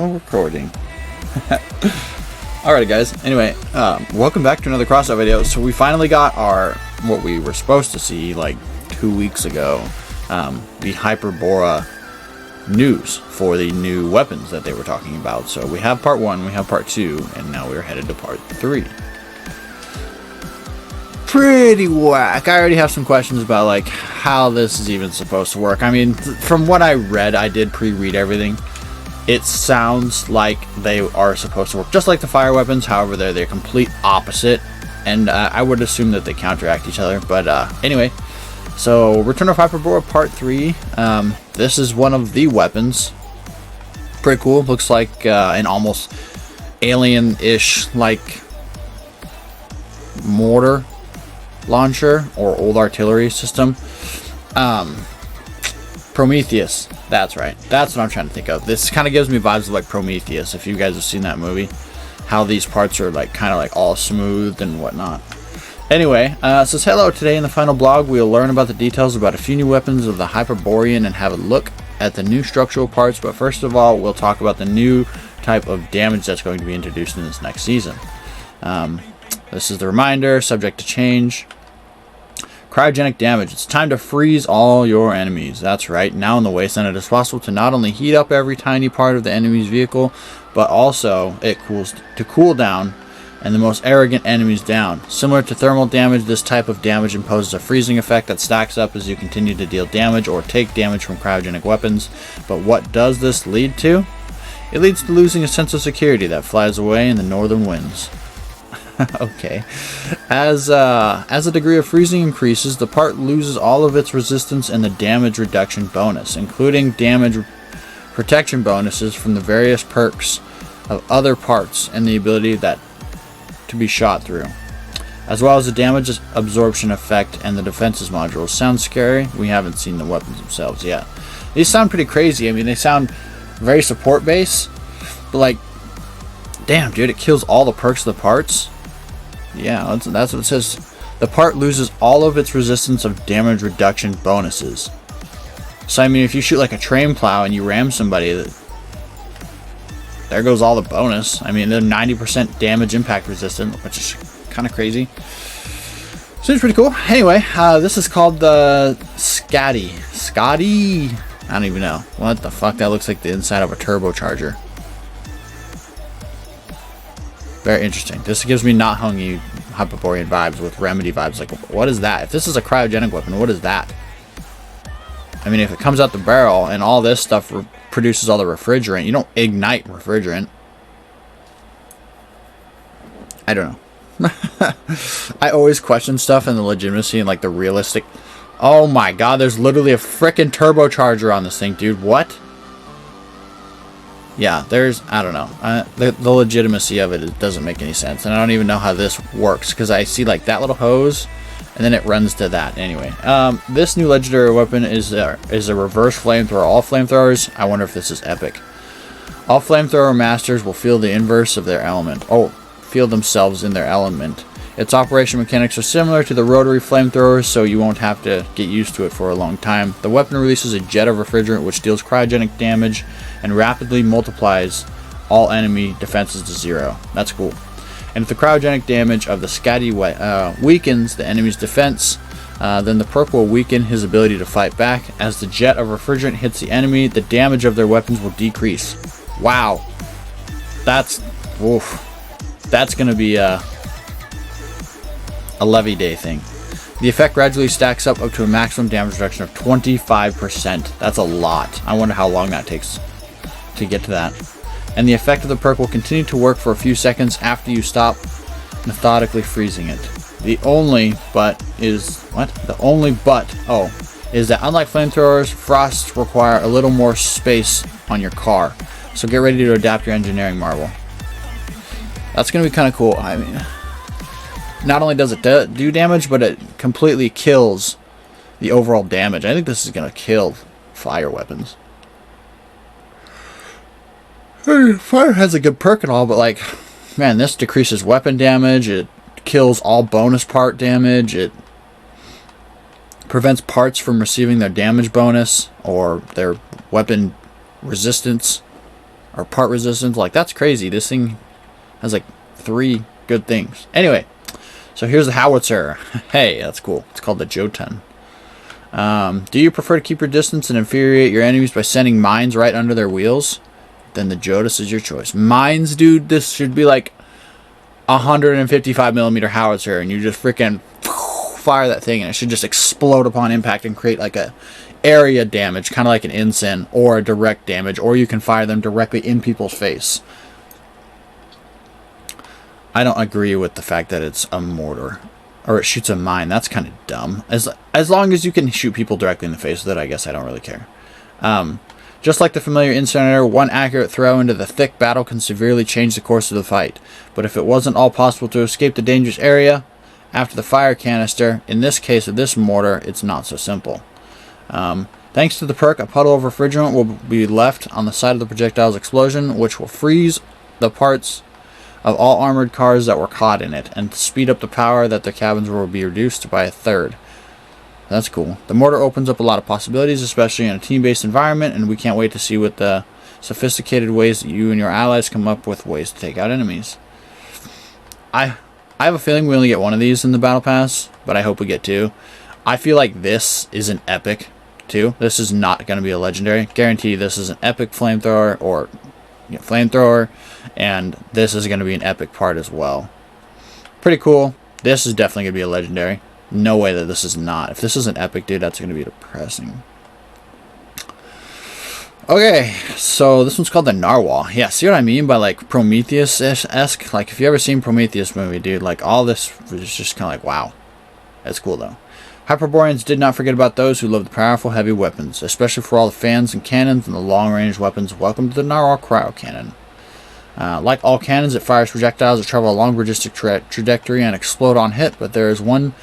while recording. Alright guys, anyway, welcome back to another Crossout video. So we finally got what we were supposed to see like 2 weeks ago, the Hyperbora news for the new weapons that they were talking about. So we have part 1, we have part 2, and now we're headed to part 3. Pretty whack. I already have some questions about like how this is even supposed to work. I mean, from what I read, I did pre-read everything. It sounds like they are supposed to work just like the fire weapons. However, they're the complete opposite, and I would assume that they counteract each other. But anyway, so Return of Hyperbora Part 3. This is one of the weapons. Pretty cool. Looks like an almost alien-ish like mortar launcher or old artillery system. Prometheus, that's right, that's what I'm trying to think of. This kind of gives me vibes of like Prometheus, if you guys have seen that movie, how these parts are like kind of like all smooth and whatnot. Anyway, it says hello. Today in the final blog we'll learn about the details about a few new weapons of the Hyperborean and have a look at the new structural parts, but first of all we'll talk about the new type of damage that's going to be introduced in this next season. This is the reminder, subject to change. Cryogenic damage. It's time to freeze all your enemies. That's right. Now in the wasteland, it is possible to not only heat up every tiny part of the enemy's vehicle, but also it cools to cool down and the most arrogant enemies down. Similar to thermal damage, this type of damage imposes a freezing effect that stacks up as you continue to deal damage or take damage from cryogenic weapons. But what does this lead to? It leads to losing a sense of security that flies away in the northern winds. Okay. As the degree of freezing increases, the part loses all of its resistance and the damage reduction bonus, including damage protection bonuses from the various perks of other parts and the ability to be shot through, as well as the damage absorption effect and the defenses modules. Sounds scary? We haven't seen the weapons themselves yet. These sound pretty crazy. I mean, they sound very support based, but like, damn, dude, it kills all the perks of the parts. Yeah, that's what it says. The part loses all of its resistance of damage reduction bonuses. So I mean, if you shoot like a train plow and you ram somebody, there goes all the bonus. I mean, they're 90% damage impact resistant, which is kind of crazy. Seems pretty cool. Anyway, this is called the Scatty. Scotty? I don't even know. What the fuck? That looks like the inside of a turbocharger. Very interesting. This gives me not hungry Hyperborean vibes with Remedy vibes. Like, what is that? If this is a cryogenic weapon, what is that? I mean, if it comes out the barrel and all this stuff produces all the refrigerant, you don't ignite refrigerant. I don't know. I always question stuff and the legitimacy and like the realistic. Oh my god, there's literally a freaking turbocharger on this thing, dude. What? Yeah, I don't know. The legitimacy of it doesn't make any sense. And I don't even know how this works, because I see like that little hose, and then it runs to that. Anyway, this new legendary weapon is a reverse flamethrower. All flamethrowers, I wonder if this is epic. All flamethrower masters will feel the inverse of their element. Oh, feel themselves in their element. Its operation mechanics are similar to the rotary flamethrowers, so you won't have to get used to it for a long time. The weapon releases a jet of refrigerant which deals cryogenic damage and rapidly multiplies all enemy defenses to 0. That's cool. And if the cryogenic damage of the Scatty weakens the enemy's defense, then the perk will weaken his ability to fight back. As the jet of refrigerant hits the enemy, the damage of their weapons will decrease. Wow. That's gonna be a levy day thing. The effect gradually stacks up to a maximum damage reduction of 25%. That's a lot. I wonder how long that takes to get to that. And the effect of the perk will continue to work for a few seconds after you stop methodically freezing it. The only but is that unlike flamethrowers, frosts require a little more space on your car. So get ready to adapt your engineering marvel. That's gonna be kind of cool. I mean, not only does it do damage, but it completely kills the overall damage. I think this is going to kill fire weapons. Fire has a good perk and all, but like, man, this decreases weapon damage. It kills all bonus part damage. It prevents parts from receiving their damage bonus or their weapon resistance. or part resistance. Like, that's crazy. This thing has like 3 good things. Anyway, so here's the howitzer. Hey, that's cool. It's called the Jotun. Do you prefer to keep your distance and infuriate your enemies by sending mines right under their wheels? Then the Jotus is your choice. Mines, dude, this should be like 155mm howitzer, and you just freaking fire that thing, and it should just explode upon impact and create like a area damage, kind of like an ensign, or a direct damage, or you can fire them directly in people's face. I don't agree with the fact that it's a mortar, or it shoots a mine. That's kind of dumb. As long as you can shoot people directly in the face with it, I guess I don't really care. Just like the familiar incinerator, one accurate throw into the thick battle can severely change the course of the fight. But if it wasn't all possible to escape the dangerous area after the fire canister, in this case of this mortar, it's not so simple. Thanks to the perk, a puddle of refrigerant will be left on the side of the projectile's explosion, which will freeze the parts of all armored cars that were caught in it, and speed up the power that their cabins will be reduced by 1/3. That's cool. The mortar opens up a lot of possibilities, especially in a team-based environment, and we can't wait to see what the sophisticated ways that you and your allies come up with ways to take out enemies. I have a feeling we only get one of these in the battle pass, but I hope we get 2. I feel like this is an epic too. This is not going to be a legendary. Guarantee this is an epic flamethrower, or flamethrower, and this is going to be an epic part as well. Pretty cool. This is definitely going to be a legendary. No way that this is not. If this is an epic, dude, that's going to be depressing. Okay, so this one's called the Narwhal. Yeah, see what I mean by like Prometheus-esque? Like, if you ever seen Prometheus movie, dude, like all this is just kind of like, wow. That's cool though. Hyperboreans did not forget about those who love the powerful heavy weapons, especially for all the fans and cannons and the long-range weapons. Welcome to the Narwhal cryo-cannon. Like all cannons, it fires projectiles that travel a long logistic trajectory and explode on hit, but there is one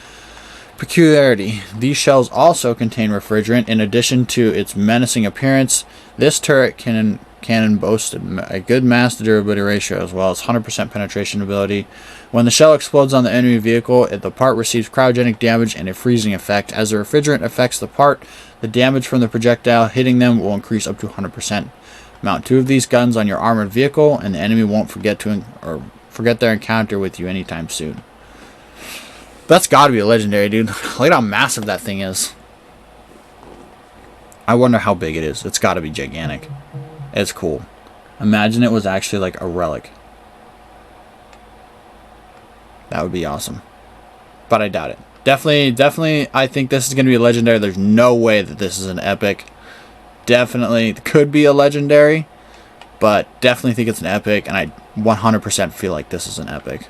peculiarity. These shells also contain refrigerant. In addition to its menacing appearance, this turret cannon boasts a good mass to durability ratio, as well as 100% penetration ability. When the shell explodes on the enemy vehicle, the part receives cryogenic damage and a freezing effect. As the refrigerant affects the part, the damage from the projectile hitting them will increase up to 100%. Mount 2 of these guns on your armored vehicle, and the enemy won't forget their encounter with you anytime soon. That's gotta be a legendary, dude. Look at how massive that thing is. I wonder how big it is. It's gotta be gigantic. It's cool. Imagine it was actually like a relic. That would be awesome. But I doubt it. Definitely, I think this is gonna be a legendary. There's no way that this is an epic. Definitely could be a legendary, but definitely think it's an epic, and I 100% feel like this is an epic.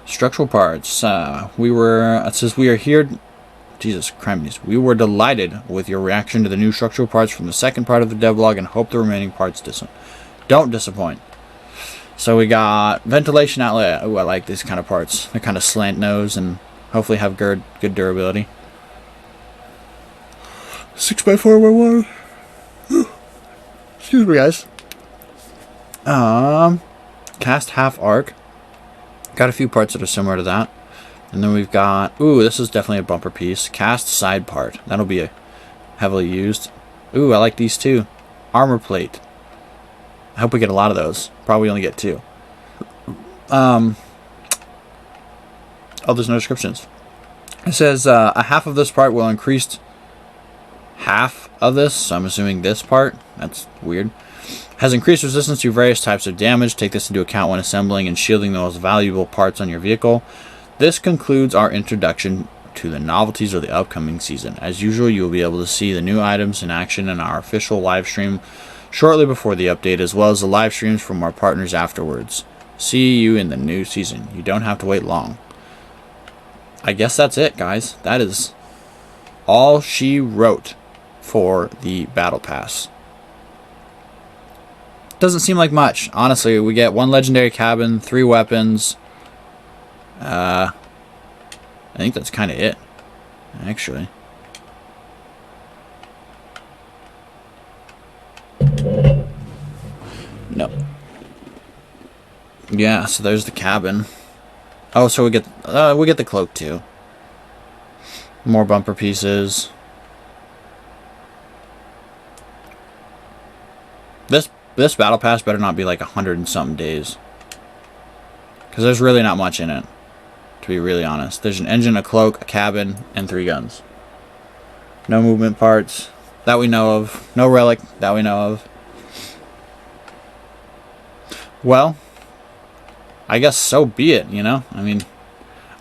Structural parts. It says we are here. Jesus Christ. We were delighted with your reaction to the new structural parts from the second part of the devlog and hope the remaining parts don't disappoint. So we got ventilation outlet. Oh, I like these kind of parts. They're kind of slant nose and hopefully have good durability. 6x4 Excuse me, guys. Cast half arc. Got a few parts that are similar to that. And then we've got, ooh, this is definitely a bumper piece. Cast side part. That'll be heavily used. Ooh, I like these too. Armor plate. I hope we get a lot of those. Probably only get 2. Oh, there's no descriptions. It says a half of this part will increase half of this. So I'm assuming this part. That's weird. Has increased resistance to various types of damage. Take this into account when assembling and shielding the most valuable parts on your vehicle. This concludes our introduction to the novelties of the upcoming season. As usual, you will be able to see the new items in action in our official live stream shortly before the update, as well as the live streams from our partners afterwards. See you in the new season. You don't have to wait long. I guess that's it, guys. That is all she wrote for the Battle Pass. Doesn't seem like much. Honestly, we get 1 legendary cabin, 3 weapons. I think that's kind of it, actually. No. Yeah, so there's the cabin. Oh, so we get the cloak too. More bumper pieces. This battle pass better not be like 100 and something days, because there's really not much in it, to be really honest. There's an engine, a cloak, a cabin, and 3 guns. No movement parts that we know of. No relic that we know of. Well, I guess so be it, you know? I mean,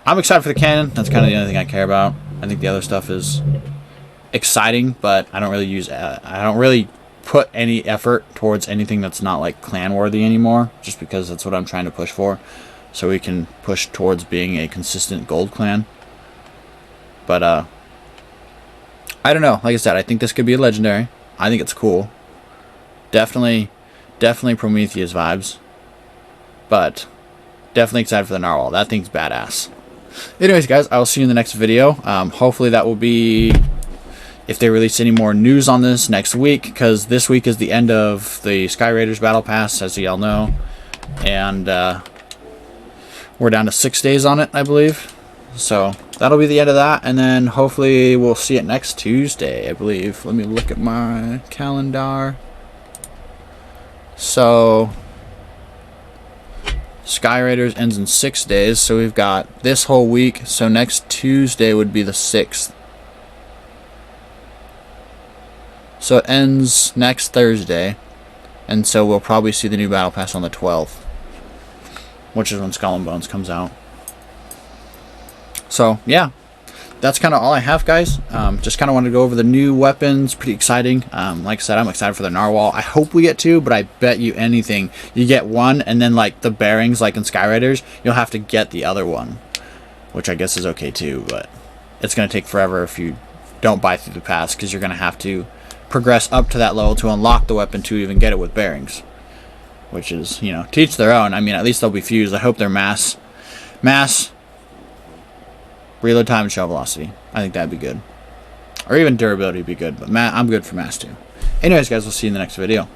I'm excited for the cannon. That's kind of the only thing I care about. I think the other stuff is exciting, but I don't really put any effort towards anything that's not like clan worthy anymore, just because that's what I'm trying to push for, so we can push towards being a consistent gold clan. But I don't know. Like I said, I think this could be a legendary. I think it's cool. Definitely Prometheus vibes. But definitely excited for the Narwhal. That thing's badass. Anyways, guys, I will see you in the next video. Hopefully that will be if they release any more news on this next week, because this week is the end of the Sky Raiders Battle Pass, as y'all know. And we're down to 6 days on it, I believe. So that'll be the end of that, and then hopefully we'll see it next Tuesday, I believe. Let me look at my calendar. So Sky Raiders ends in 6 days, so we've got this whole week. So next Tuesday would be the 6th. So it ends next Thursday, and so we'll probably see the new Battle Pass on the 12th, which is when Skull and Bones comes out. So yeah, that's kind of all I have, guys. Just kind of wanted to go over the new weapons. Pretty exciting. Like I said, I'm excited for the Narwhal. I hope we get 2, but I bet you anything you get 1, and then like the bearings, like in Sky Raiders, you'll have to get the other one, which I guess is okay too, but it's going to take forever if you don't buy through the pass, because you're going to have to progress up to that level to unlock the weapon to even get it with bearings, which is, you know, to each their own. I mean, at least they'll be fused. I hope they're mass, reload time, and shell velocity. I think that'd be good, or even durability would be good, but I'm good for mass too. Anyways, guys, we'll see you in the next video.